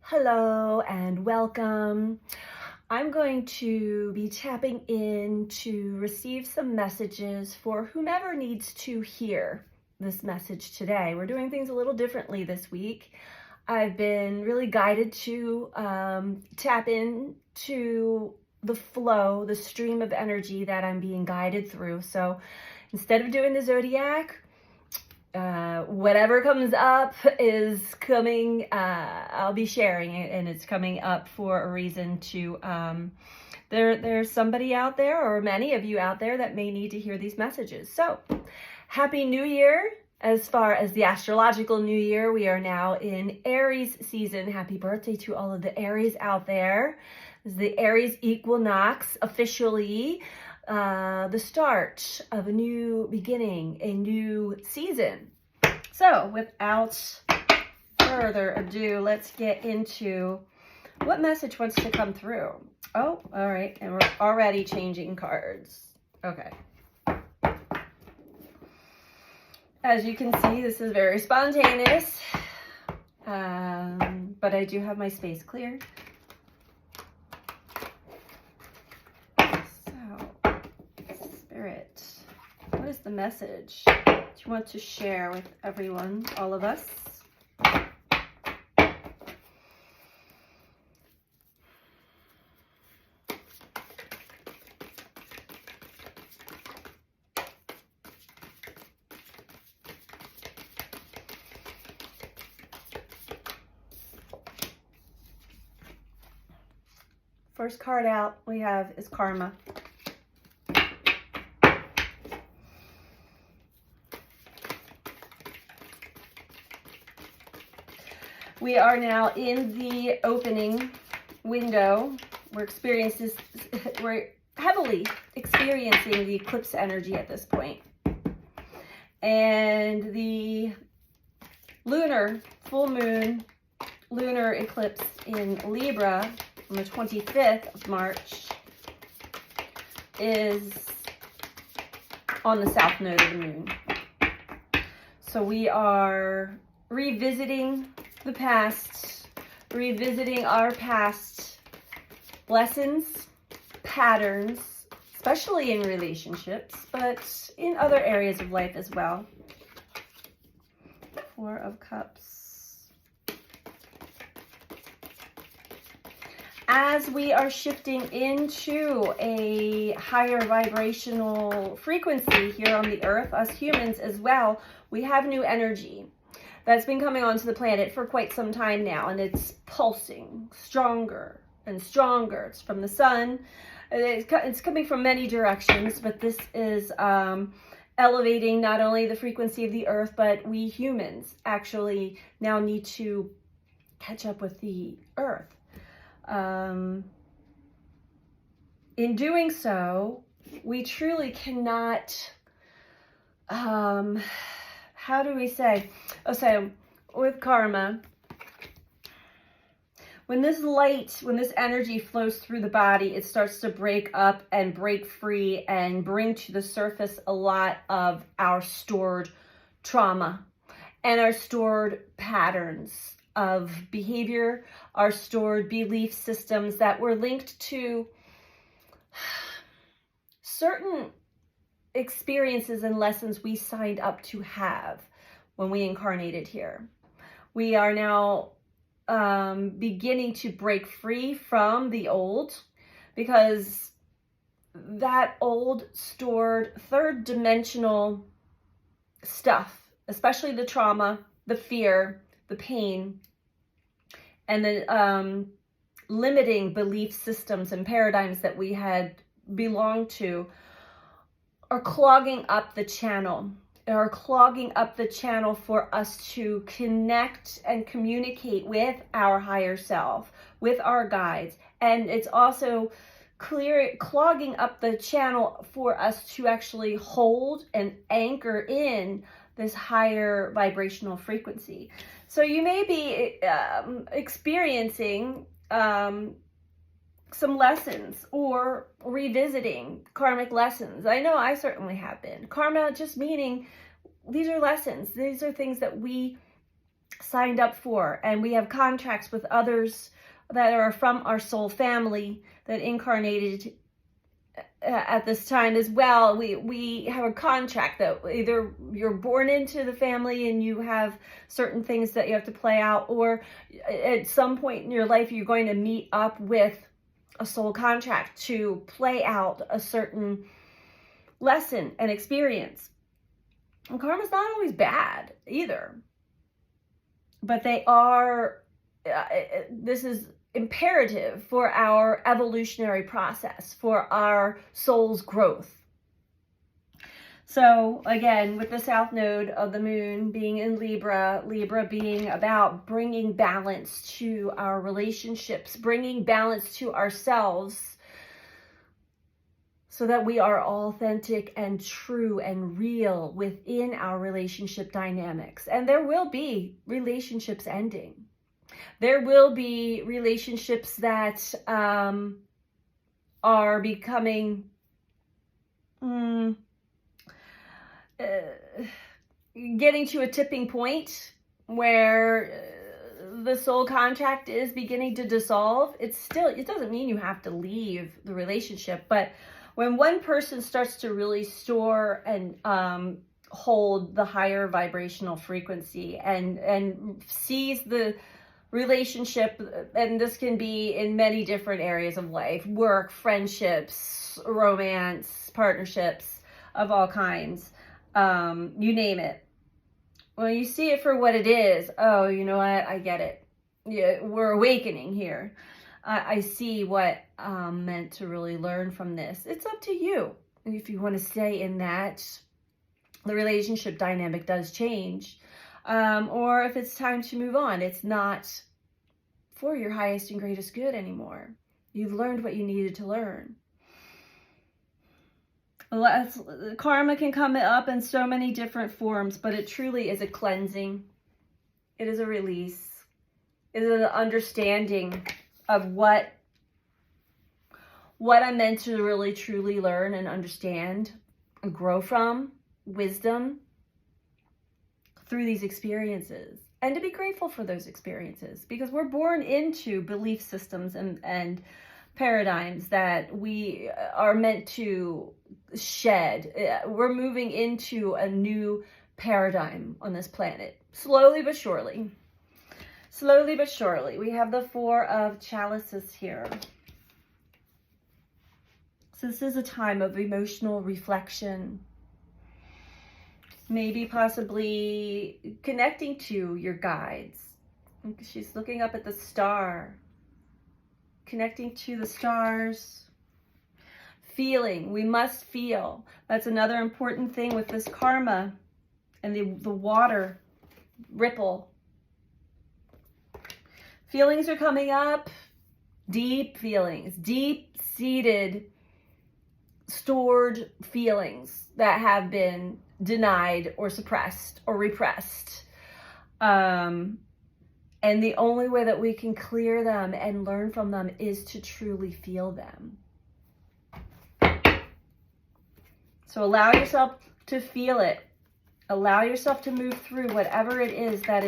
Hello and welcome. I'm going to be tapping in to receive some messages for whomever needs to hear this message today. We're doing things a little differently this week. I've been really guided to tap in to the flow, the stream of energy that I'm being guided through. So instead of doing the zodiac, whatever comes up is coming, I'll be sharing it, and it's coming up for a reason to, there's somebody out there, or many of you out there, that may need to hear these messages. So, Happy New Year. As far as the astrological New Year, we are now in Aries season. Happy birthday to all of the Aries out there. This is the Aries equinox, officially the start of a new beginning, a new season. So without further ado, let's get into what message wants to come through. Oh, all right. And we're already changing cards. Okay. As you can see, this is very spontaneous, but I do have my space cleared. So, Spirit, what is the message that you want to share with everyone, all of us? First card out we have is Karma. We are now in the opening window. We're heavily experiencing the eclipse energy at this point. And the lunar full moon, lunar eclipse in Libra on the 25th of March is on the south node of the moon. So we are revisiting the past, revisiting our past lessons, patterns, especially in relationships, but in other areas of life as well. Four of Cups. As we are shifting into a higher vibrational frequency here on the earth, us humans as well, we have new energy that's been coming onto the planet for quite some time now, and it's pulsing stronger and stronger. It's from the sun. It's coming from many directions, but this is elevating not only the frequency of the earth, but we humans actually now need to catch up with the earth. In doing so, we truly cannot, how do we say? Oh, so with karma, when this light, when this energy flows through the body, it starts to break up and break free and bring to the surface a lot of our stored trauma and our stored patterns of behavior, our stored belief systems that were linked to certain experiences and lessons we signed up to have when we incarnated here. We are now beginning to break free from the old, because that old stored third dimensional stuff, especially the trauma, the fear, the pain, and the limiting belief systems and paradigms that we had belonged to, are clogging up the channel. Are clogging up the channel for us to connect and communicate with our higher self, with our guides. And it's also clogging up the channel for us to actually hold and anchor in this higher vibrational frequency. So you may be experiencing some lessons or revisiting karmic lessons. I know I certainly have been. Karma just meaning these are lessons. These are things that we signed up for, and we have contracts with others that are from our soul family that incarnated at this time as well. We have a contract that either you're born into the family and you have certain things that you have to play out, or at some point in your life you're going to meet up with a soul contract to play out a certain lesson and experience. And karma's not always bad either, but they are, this is imperative for our evolutionary process, for our soul's growth. So again, with the south node of the moon being in Libra, Libra being about bringing balance to our relationships, bringing balance to ourselves, so that we are authentic and true and real within our relationship dynamics. And there will be relationships ending. There will be relationships that are becoming getting to a tipping point where the soul contract is beginning to dissolve. It doesn't mean you have to leave the relationship, but when one person starts to really store and hold the higher vibrational frequency and sees the relationship, and this can be in many different areas of life, work, friendships, romance, partnerships of all kinds, you name it. When you see it for what it is, oh, you know what, I get it. Yeah, we're awakening here. I see what I'm meant to really learn from this. It's up to you. If you want to stay in that, the relationship dynamic does change. Or if it's time to move on, it's not for your highest and greatest good anymore. You've learned what you needed to learn. Karma can come up in so many different forms, but it truly is a cleansing. It is a release. It is an understanding of what I'm meant to really truly learn and understand and grow from, wisdom, through these experiences. And to be grateful for those experiences, because we're born into belief systems and paradigms that we are meant to shed. We're moving into a new paradigm on this planet, slowly but surely. Slowly but surely. We have the Four of Chalices here. So this is a time of emotional reflection. Maybe possibly connecting to your guides. She's looking up at the star. Connecting to the stars. Feeling. We must feel. That's another important thing with this karma and the water ripple. Feelings are coming up, deep feelings, deep-seated, stored feelings that have been denied or suppressed or repressed. And the only way that we can clear them and learn from them is to truly feel them. So allow yourself to feel it. Allow yourself to move through whatever it is that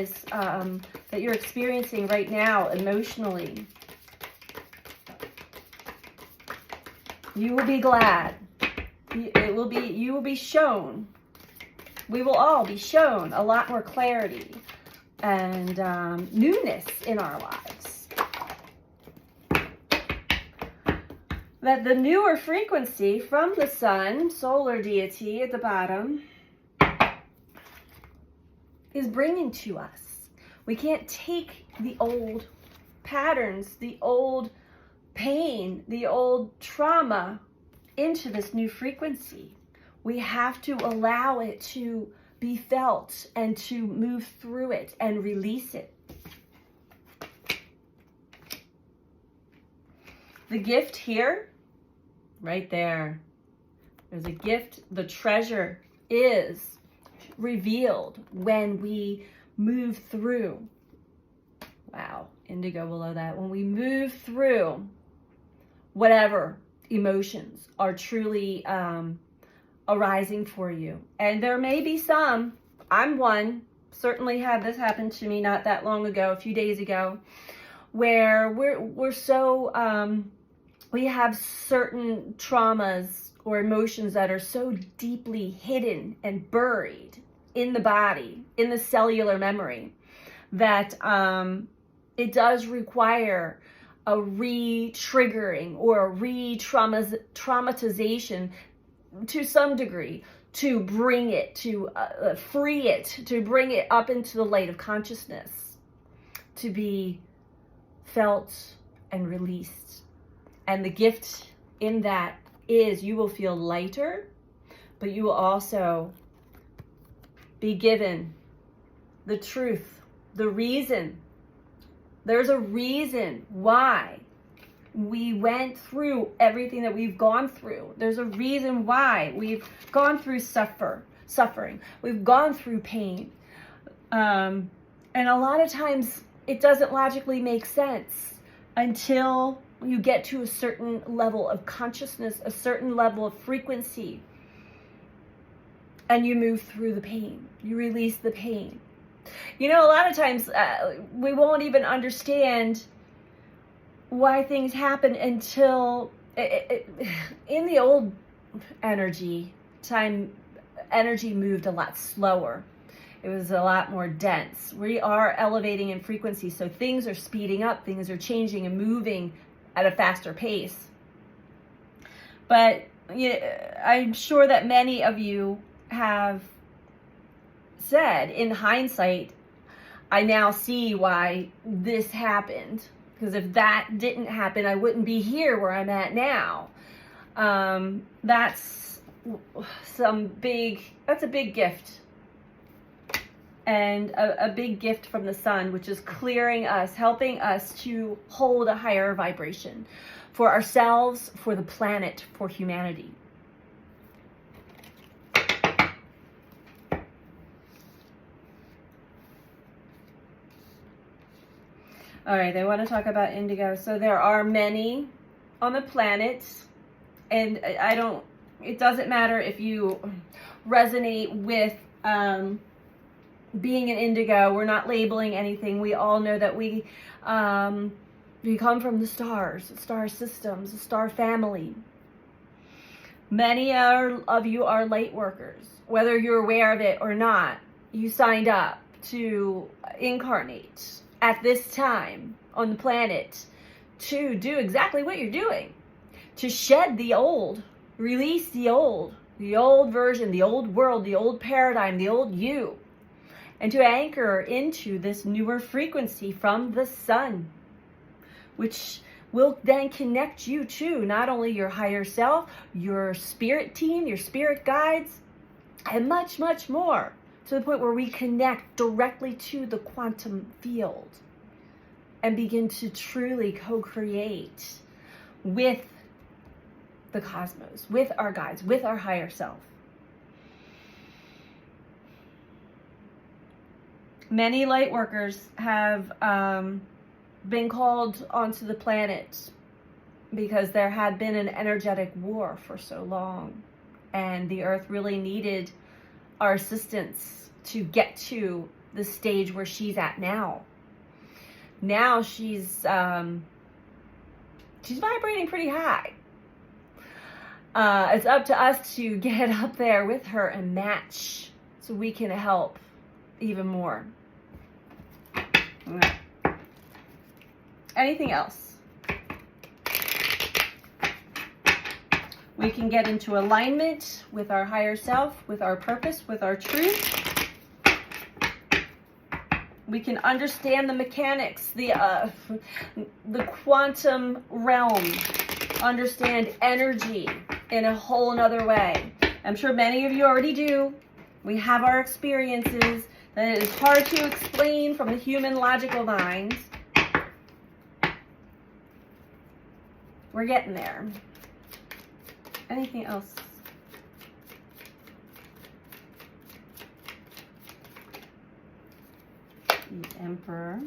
that you're experiencing right now emotionally. You will be glad. You will be shown. We will all be shown a lot more clarity and newness in our lives. That the newer frequency from the sun, solar deity at the bottom, is bringing to us. We can't take the old patterns, the old pain, the old trauma into this new frequency. We have to allow it to be felt and to move through it and release it. The gift here, right there, there's a gift. The treasure is revealed when we move through. Wow, indigo below that. When we move through whatever emotions are truly arising for you. And there may be some, I'm one, certainly had this happen to me not that long ago, a few days ago, where we're so, we have certain traumas or emotions that are so deeply hidden and buried in the body, in the cellular memory, that it does require a re-triggering or a re-traumatization to some degree to bring it, to free it, to bring it up into the light of consciousness, to be felt and released. And the gift in that is you will feel lighter, but you will also be given the truth, the reason. There's a reason why we went through everything that we've gone through. There's a reason why we've gone through suffering. We've gone through pain. And a lot of times it doesn't logically make sense until you get to a certain level of consciousness, a certain level of frequency, and you move through the pain. You release the pain. You know, a lot of times we won't even understand why things happen until in the old energy moved a lot slower. It was a lot more dense. We are elevating in frequency, so things are speeding up, things are changing and moving at a faster pace. But I'm sure that many of you have said, in hindsight, I now see why this happened. Because if that didn't happen, I wouldn't be here where I'm at now. That's a big gift. And a big gift from the sun, which is clearing us, helping us to hold a higher vibration for ourselves, for the planet, for humanity. All right, I want to talk about indigo. So there are many on the planet, and it doesn't matter if you resonate with being an indigo. We're not labeling anything. We all know that we come from the stars, star systems, the star family. Many of you are light workers. Whether you're aware of it or not, you signed up to incarnate at this time on the planet to do exactly what you're doing, to shed the old, release the old version, the old world, the old paradigm, the old you, and to anchor into this newer frequency from the sun, which will then connect you to not only your higher self, your spirit team, your spirit guides, and much, much more, to the point where we connect directly to the quantum field and begin to truly co-create with the cosmos, with our guides, with our higher self. Many light workers have been called onto the planet because there had been an energetic war for so long, and the earth really needed our assistance to get to the stage where she's at now. Now she's vibrating pretty high. It's up to us to get up there with her and match so we can help even more. Okay. Anything else? We can get into alignment with our higher self, with our purpose, with our truth. We can understand the mechanics, the quantum realm, understand energy in a whole nother way. I'm sure many of you already do. We have our experiences that it is hard to explain from the human logical mind. We're getting there. Anything else? The Emperor.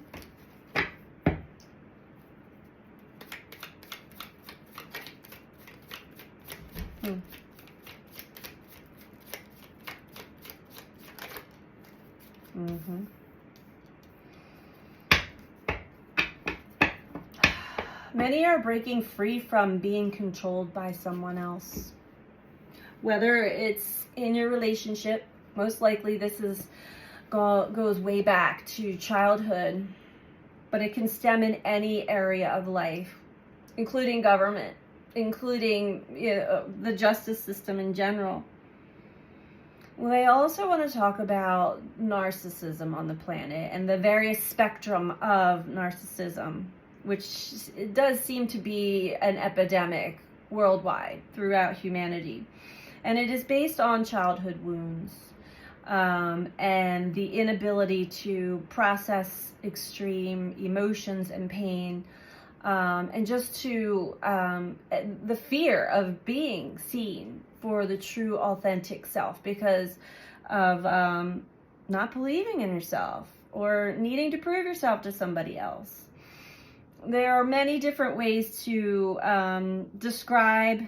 Mm-hmm. Many are breaking free from being controlled by someone else. Whether it's in your relationship, most likely this goes way back to childhood, but it can stem in any area of life, including government, including the justice system in general. Well, I also want to talk about narcissism on the planet and the various spectrum of narcissism, which it does seem to be an epidemic worldwide throughout humanity. And it is based on childhood wounds and the inability to process extreme emotions and pain, and just to the fear of being seen for the true authentic self because of not believing in yourself or needing to prove yourself to somebody else. There are many different ways to describe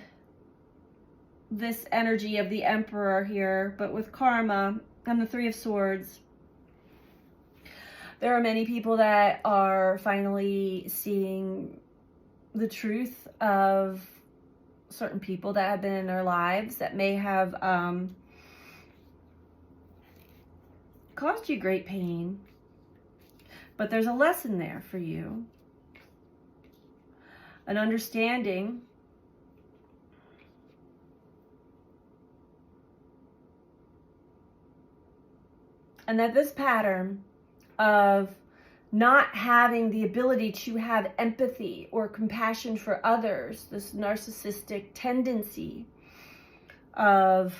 this energy of the Emperor here, but with karma and the Three of Swords, there are many people that are finally seeing the truth of certain people that have been in their lives that may have caused you great pain, but there's a lesson there for you, an understanding and that this pattern of not having the ability to have empathy or compassion for others, this narcissistic tendency of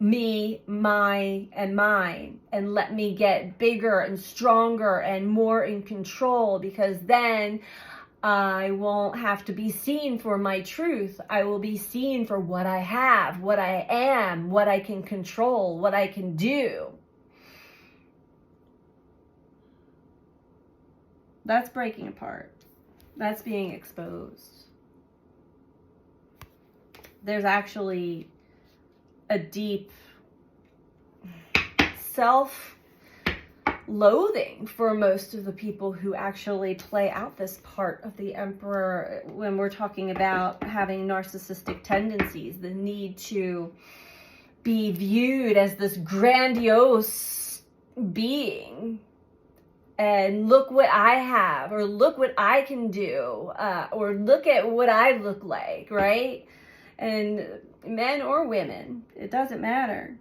me, my, and mine, and let me get bigger and stronger and more in control, because then I won't have to be seen for my truth. I will be seen for what I have, what I am, what I can control, what I can do. That's breaking apart. That's being exposed. There's actually a deep self-loathing for most of the people who actually play out this part of the Emperor when we're talking about having narcissistic tendencies, the need to be viewed as this grandiose being. And look what I have, or look what I can do, or look at what I look like, right? And men or women, it doesn't matter.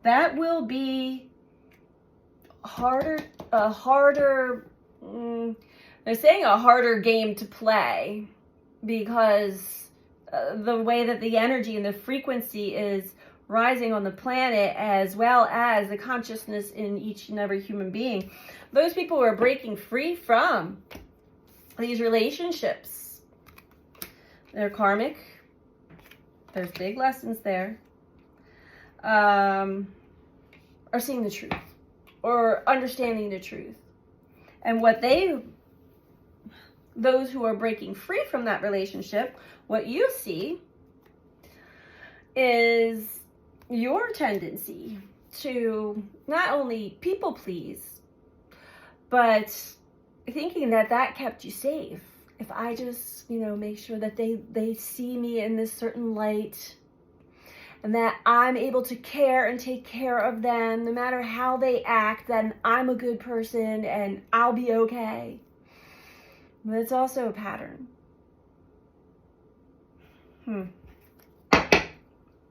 That will be they're saying a harder game to play, because the way that the energy and the frequency is rising on the planet, as well as the consciousness in each and every human being. Those people who are breaking free from these relationships, they're karmic. There's big lessons there. Are seeing the truth or understanding the truth. And those who are breaking free from that relationship, what you see is your tendency to not only people please, but thinking that kept you safe. If I just, make sure that they see me in this certain light, and that I'm able to care and take care of them no matter how they act, then I'm a good person and I'll be okay. But it's also a pattern.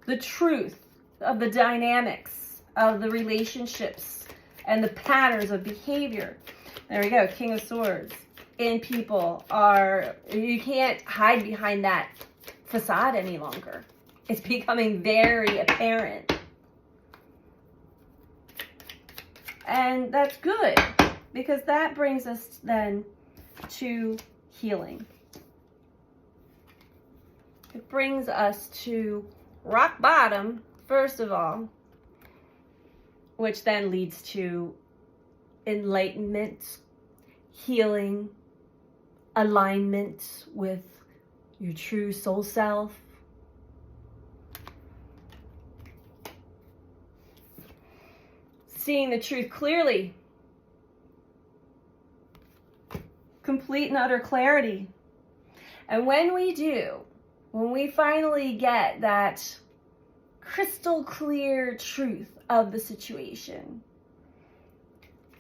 The truth of the dynamics of the relationships and the patterns of behavior. There we go, King of Swords. In people you can't hide behind that facade any longer. It's becoming very apparent. And that's good, because that brings us then to healing. It brings us to rock bottom, first of all, which then leads to enlightenment, healing, alignment with your true soul self. seeing the truth clearly. Complete and utter clarity. And when we do, when we finally get that crystal clear truth of the situation,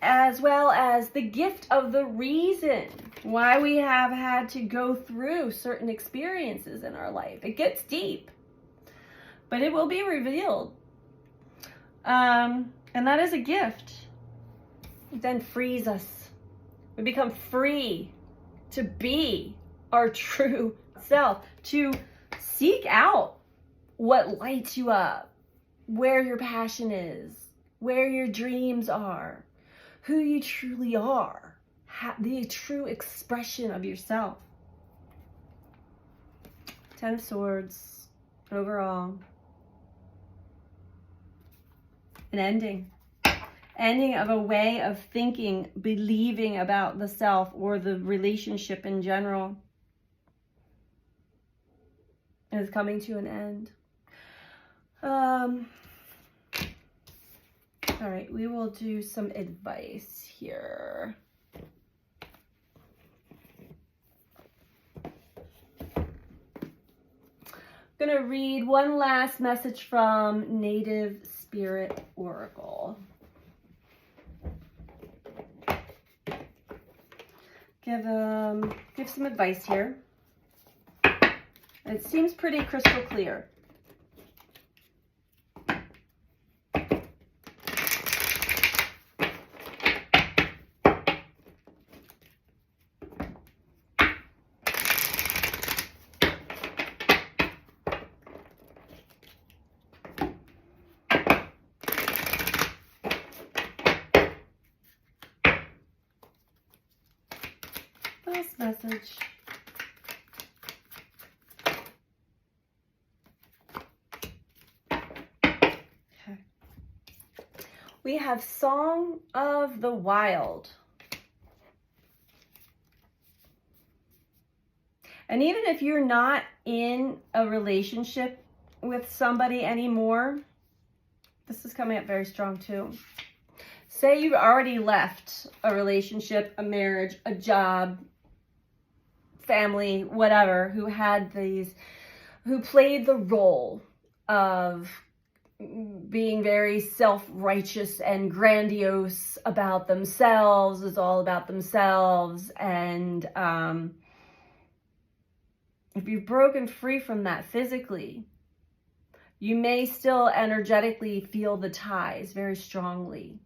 as well as the gift of the reason why we have had to go through certain experiences in our life, it gets deep, but it will be revealed. And that is a gift. It then frees us. We become free to be our true self, to seek out what lights you up, where your passion is, where your dreams are, who you truly are, the true expression of yourself. 10 of Swords overall. An ending of a way of thinking, believing about the self or the relationship in general is coming to an end. All right, we will do some advice here. I'm going to read one last message from Native Spirit Oracle. Give some advice here. It seems pretty crystal clear. Last message. Okay. We have Song of the Wild. And even if you're not in a relationship with somebody anymore, this is coming up very strong too. Say you've already left a relationship, a marriage, a job, family, whatever, who played the role of being very self-righteous and grandiose about themselves. It's all about themselves. And if you've broken free from that physically, you may still energetically feel the ties very strongly.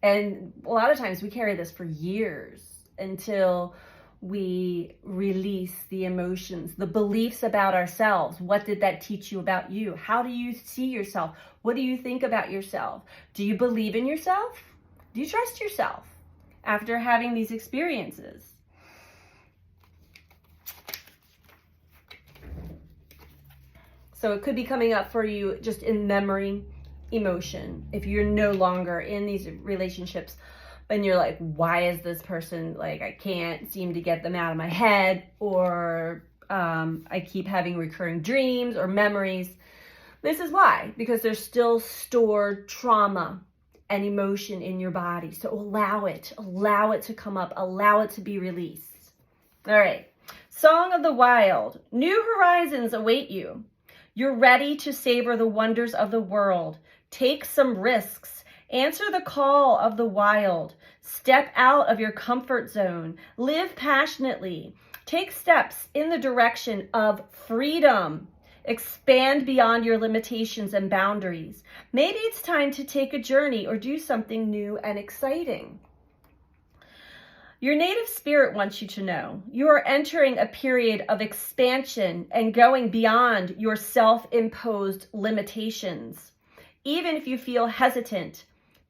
And a lot of times we carry this for years until we release the emotions, the beliefs about ourselves. What did that teach you about you? How do you see yourself? What do you think about yourself? Do you believe in yourself? Do you trust yourself after having these experiences? So it could be coming up for you just in memory, emotion. If you're no longer in these relationships, and you're like, why is this person, like, I can't seem to get them out of my head, or I keep having recurring dreams or memories. This is why, because there's still stored trauma and emotion in your body. So allow it to come up, allow it to be released. All right, Song of the Wild. New horizons await you. You're ready to savor the wonders of the world. Take some risks. Answer the call of the wild. Step out of your comfort zone. Live passionately. Take steps in the direction of freedom. Expand beyond your limitations and boundaries. Maybe it's time to take a journey or do something new and exciting. Your native spirit wants you to know you are entering a period of expansion and going beyond your self-imposed limitations. Even if you feel hesitant,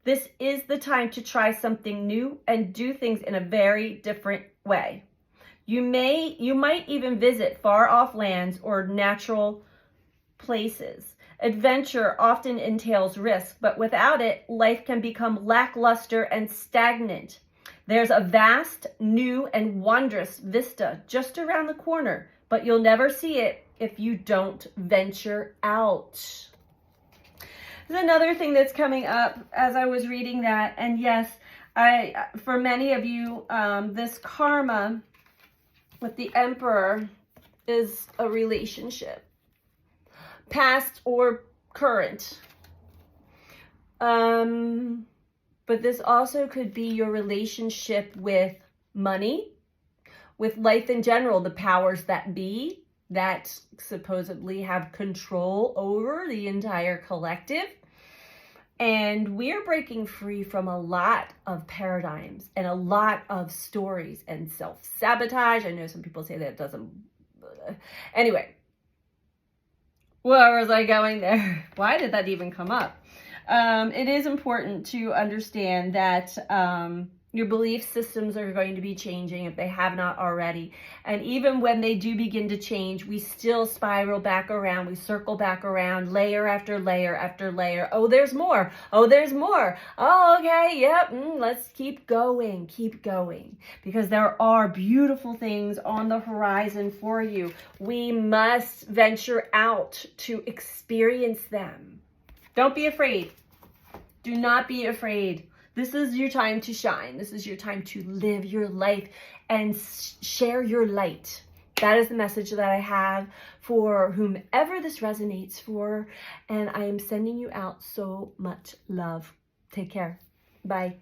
this is the time to try something new and do things in a very different way. You might even visit far off lands or natural places. Adventure often entails risk, but without it, life can become lackluster and stagnant. There's a vast, new, and wondrous vista just around the corner, but you'll never see it if you don't venture out. There's another thing that's coming up as I was reading that. And yes, for many of you, this karma with the Emperor is a relationship, past or current. But this also could be your relationship with money, with life in general, the powers that be that supposedly have control over the entire collective. And we're breaking free from a lot of paradigms and a lot of stories and self-sabotage. I know some people say that it doesn't. Anyway, where was I going there? Why did that even come up? It is important to understand that your belief systems are going to be changing if they have not already. And even when they do begin to change, we still spiral back around. We circle back around, layer after layer after layer. Oh, there's more. Oh, there's more. Oh, okay. Yep. Let's keep going. Keep going. Because there are beautiful things on the horizon for you. We must venture out to experience them. Don't be afraid. Do not be afraid. This is your time to shine. This is your time to live your life and share your light. That is the message that I have for whomever this resonates for. And I am sending you out so much love. Take care. Bye.